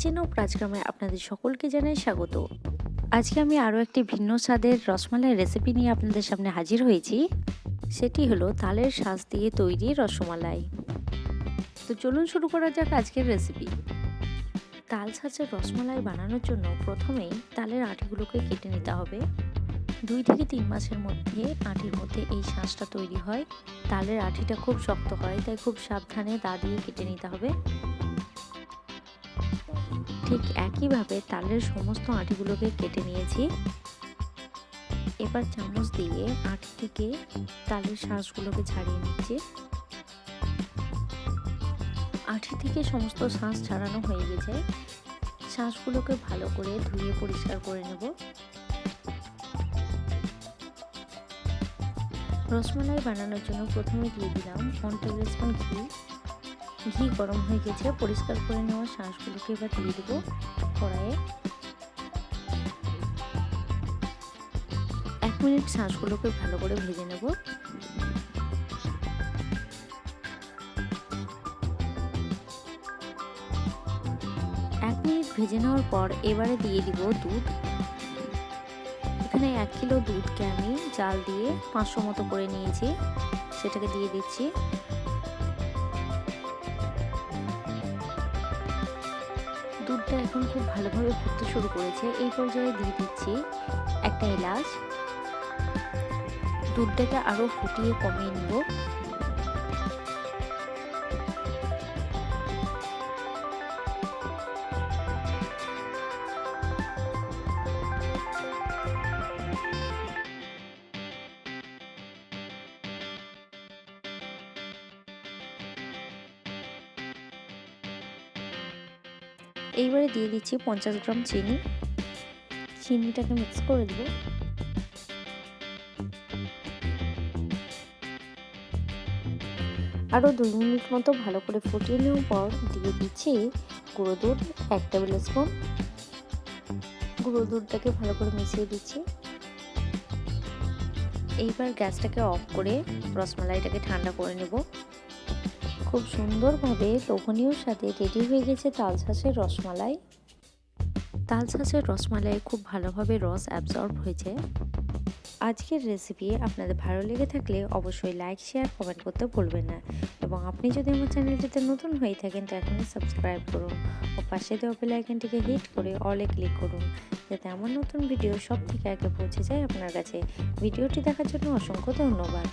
Kitchen ও রাজগ্রামে আপনাদের সকলকে জানাই স্বাগত। আজকে আমি আরও একটি ভিন্ন স্বাদের রসমালাই রেসিপি নিয়ে আপনাদের সামনে হাজির হয়েছি। সেটি হলো তালের শাঁস দিয়ে তৈরি রসমালাই। তো চলুন শুরু করা যাক আজকের রেসিপি। তাল ছাঁচের রসমালাই বানানোর জন্য প্রথমেই তালের আটিগুলোকে কেটে নিতে হবে। 2 থেকে 3 মাসের মধ্যে আটির মধ্যে এই শাঁসটা তৈরি হয়। তালের আটিটা খুব শক্ত হয়, তাই খুব সাবধানে দা দিয়ে কেটে নিতে হবে। ঠিক একইভাবে তালের সমস্ত আটিগুলোকে কেটে নিয়েছি। এবার চামচ দিয়ে আটি থেকে তালের শাঁসগুলোকে ছাড়িয়ে নিচ্ছি। আটি থেকে সমস্ত শাঁস ছাড়ানো হয়ে গেছে। শাঁসগুলোকে ভালো করে ধুয়ে পরিষ্কার করে নেব। রসমালাই বানানোর জন্য প্রথমে দিয়ে দিলাম 1 টেবিল স্পুন ঘি। ঘি গরম হয়ে গেছে। পরিষ্কার করে নেওয়া শাঁসগুলোকে এবার দিয়ে দেবো কড়াইয়ে। 1 মিনিট শাঁসগুলোকে ভালো করে ভেজে নেব। এক মিনিট ভেজে নেওয়ার পর এবারে দিয়ে দিব দুধ। এখানে 1 কিলো দুধকে আমি জাল দিয়ে 500 মতো করে নিয়েছি, সেটাকে দিয়ে দিচ্ছি। দুধটা এখন খুব ভালোভাবে ফুটতে শুরু করেছে। এই পর্যায়ে দিয়ে দিচ্ছি একটা এলাচ। দুধটাকে আরো ফুটিয়ে কমিয়ে নিব। এইবারে দিয়ে দিচ্ছি 50 গ্রাম চিনি। চিনিটাকে মিক্স করে দেব। আরও 2 মিনিট মতো ভালো করে ফুটিয়ে নেওয়ার পর দিয়ে দিচ্ছি গুঁড়ো দুধ 1 টেবিল স্পুন। গুঁড়ো দুধটাকে ভালো করে মিশিয়ে দিচ্ছি। এইবার গ্যাসটাকে অফ করে রসমালাইটাকে ঠান্ডা করে নেব। খুব সুন্দরভাবে লোভনীয় স্বাদে রেডি হয়ে গেছে তাল ছাঁচের রসমালাই। তাল ছাঁচের রসমালাই খুব ভালোভাবে রস অ্যাবজর্ব হয়েছে। আজকের রেসিপি আপনাদের ভালো লেগে থাকলে অবশ্যই লাইক, শেয়ার, কমেন্ট করতে ভুলবেন না। এবং আপনি যদি আমার চ্যানেলটিতে নতুন হয়ে থাকেন তো এখনই সাবস্ক্রাইব করুন ও পাশে দেওয়া বেল আইকনটিকে হিট করে অলে ক্লিক করুন, যাতে আমার নতুন ভিডিও সব থেকে আগে পৌঁছে যায় আপনার কাছে। ভিডিওটি দেখার জন্য অসংখ্য ধন্যবাদ।